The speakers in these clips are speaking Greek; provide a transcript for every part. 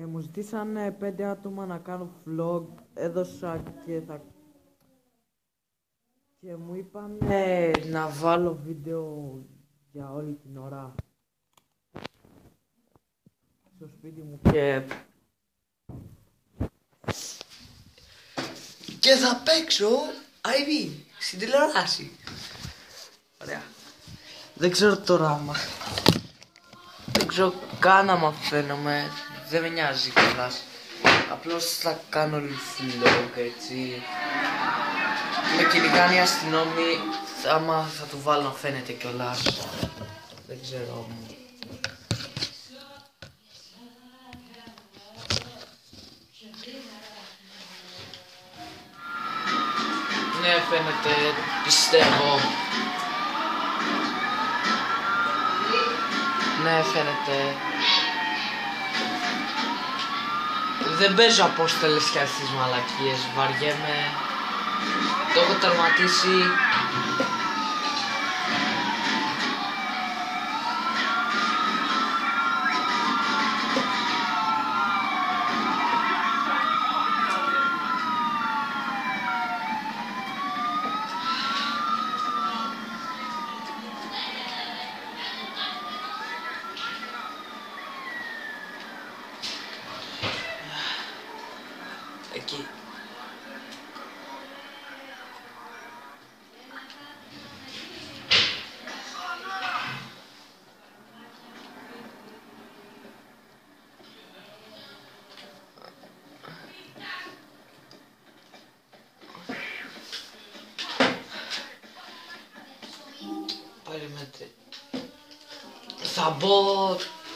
Μου ζητήσαν 5 άτομα να κάνω vlog, έδωσα και μου είπαν να βάλω βίντεο για όλη την ώρα στο σπίτι μου και θα παίξω IV στην τηλεόραση. Ωραία. Δεν ξέρω τώρα άμα. Δεν ξέρω καν άμα φαίνομαι. Δεν με νοιάζει κιόλας. Απλώς θα κάνω vlog έτσι. Με κυνηγάνε οι αστυνόμοι. Άμα θα του βάλω να φαίνεται κιόλας. Δεν ξέρω όμως. Ναι, φαίνεται, πιστεύω. Ναι, φαίνεται. Δεν παίζω Απόστολες και στις μαλακίες, βαριέμαι. Το έχω τερματίσει. Εκεί. Περιμένετε.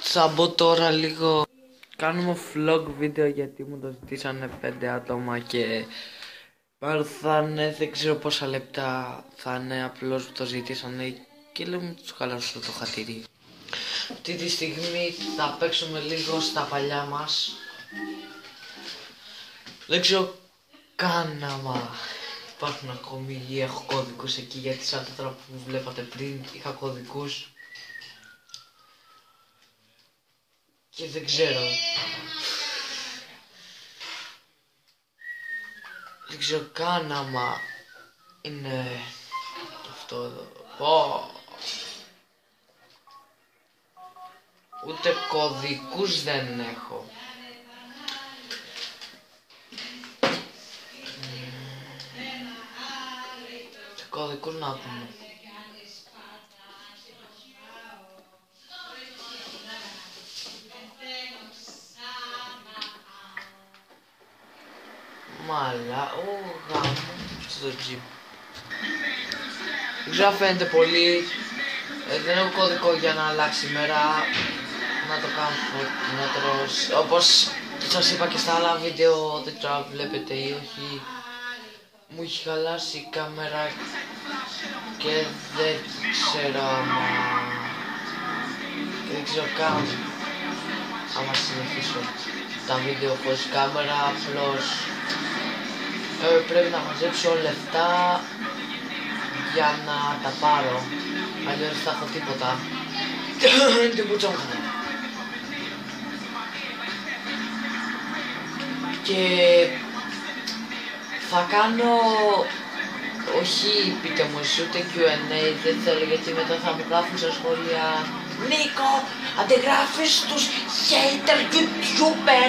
Θα μπω τώρα λίγο. Κάνουμε vlog βίντεο γιατί μου το ζητήσανε 5 άτομα και μάλλον θα είναι, δεν ξέρω πόσα λεπτά θα είναι, απλώς μου το ζητήσανε και λέω μου τους χαλάσω το χατήρι. Αυτή τη στιγμή θα παίξουμε λίγο στα παλιά μας. Δεν ξέρω καν άμα υπάρχουν ακόμη ή έχω κώδικους εκεί, γιατί σαν τώρα που βλέπατε πριν είχα κωδικούς. Και δεν ξέρω. Δεν ξέρω καν άμα είναι αυτό εδώ. Ούτε κωδικούς δεν έχω. Τι κωδικούς να πούμε. Μαλά, γάμο στο gym. Δεν ξέρω αν φαίνεται πολύ. Δεν έχω κωδικό για να αλλάξει η μέρα. Να το κάνω φωτεινότερος. Όπως σας είπα και στα άλλα βίντεο, δεν ξέρω αν βλέπετε ή όχι. Μου έχει χαλάσει η κάμερα και δεν ξέρω άμα. Και δεν ξέρω καν άμα συνεχίσω τα βίντεο χωρίς κάμερα, απλώς πρέπει να μαζέψω λεφτά για να τα πάρω, αλλιώς δεν θα έχω τίποτα. Την πουτσα μου. Και θα κάνω, όχι πείτε μου εσύ ούτε Q&A, δεν θέλω, γιατί μετά θα μου γράφουν στα σχόλια Νίκο, αντιγράφεις τους hater YouTuber,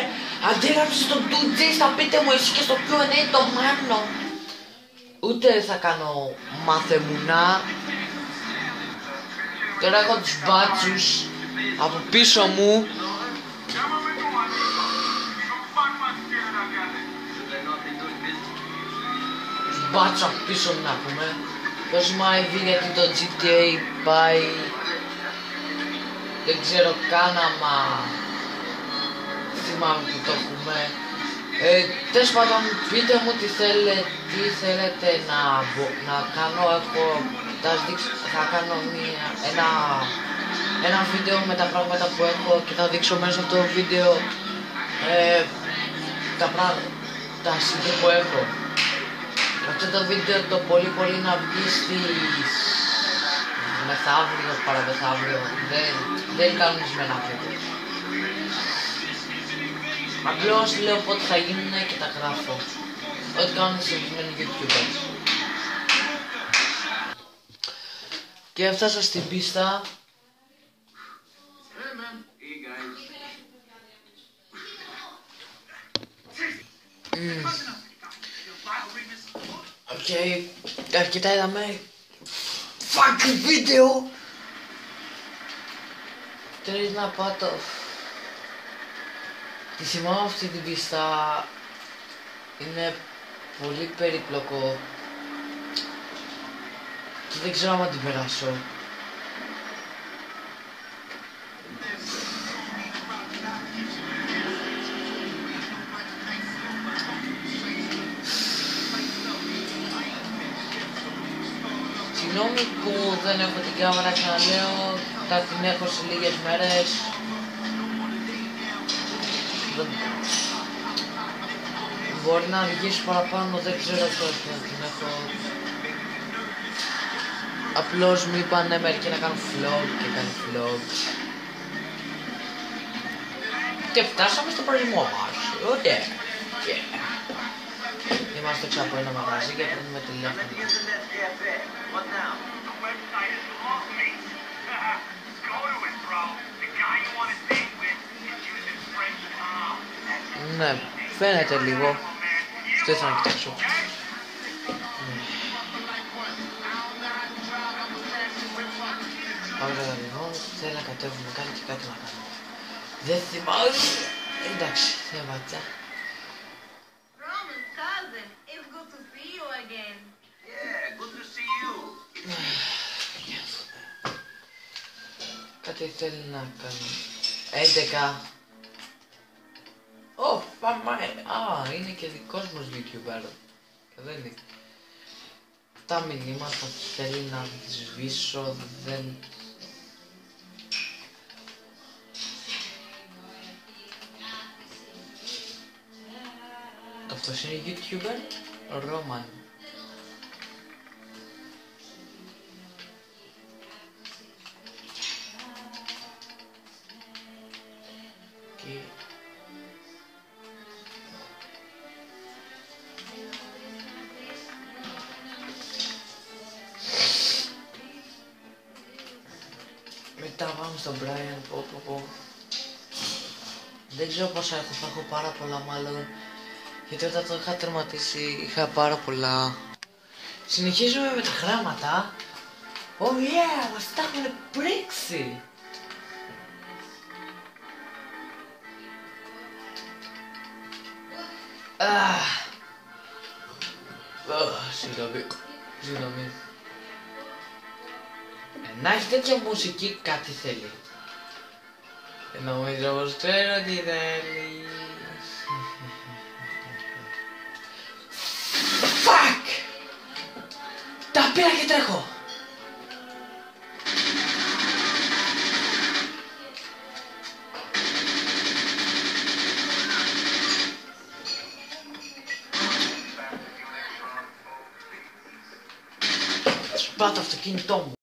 αντίγραψες τον 2G, θα πείτε μου εσύ και στο Q&A το Μάνο. Ούτε θα κάνω μαθεμουνά. Τώρα έχω τους μπάτσους από πίσω μου. Τους μπάτσους από πίσω μου να πούμε. Δώσουμε IV γιατί το GTA πάει. Δεν ξέρω καν άμα θυμάμαι που το έχουμε. Τέλος πάντων, πείτε μου τι θέλετε να κάνω. Θα κάνω ένα βίντεο με τα πράγματα που έχω και θα δείξω μέσα από το βίντεο τα CD που έχω. Αυτό το βίντεο το πολύ να βγει στις μεθαύριο, παραμεθαύριο. Δεν είναι κανονισμένα βίντεο. Απλώς λέω πότε θα γίνουν και τα γράφω. Ό,τι κάνουν οι συνηθισμένοι YouTubers. Και έφτασα στην πίστα. Οκ, αρκετά είδαμε. Fuck βίντεο! Θέλεις να πάτω. Τη θυμάμαι αυτή την πίστα. Είναι πολύ περίπλοκο. Και δεν ξέρω αν την περάσω. Συγγνώμη που δεν έχω την κάμερα, ξαναλέω, θα την έχω σε λίγες μέρες. Μπορεί να αργήσει παραπάνω, δεν ξέρω πώς θα την έχω. Απλώς μου είπανε μερικοί να κάνω vlog και κάνει vlog. Και φτάσαμε στο προορισμό μας. Ωραία. Είμαστε έξω από ένα μαγαζί και παίρνουμε τηλέφωνο. Ναι, φαίνεται λίγο. Αυτό ήθελα να κοιτάξω. Πάμε κατά λοιπόν, θέλει να κατέβουμε κάτι και κάτι να κάνουμε. Δεν θυμάμαι. Εντάξει, δεν βάτσα. Κάτι θέλει να κάνει. 11. Ω, πάμε. Α, είναι και δικός μας YouTuber. Και δεν είναι. Τα μηνύματα θέλει να σβήσω, δεν... Αυτός είναι YouTuber, Roman. Και... μετά πάμε στον Brian, Δεν ξέρω πόσα έχω, θα έχω πάρα πολλά μάλλον. Γιατί όταν το είχα τερματίσει είχα πάρα πολλά. Συνεχίζουμε με τα γράμματα. Oh yeah, μας τα έχουν πρίξει. Συγγνώμη. Να έχει τέτοια μουσική κάτι θέλει. Νομίζω πως ξέρω τι θέλει. Fuck! Τα πήρα και τρέχω. Σπάω το αυτοκίνητό μου.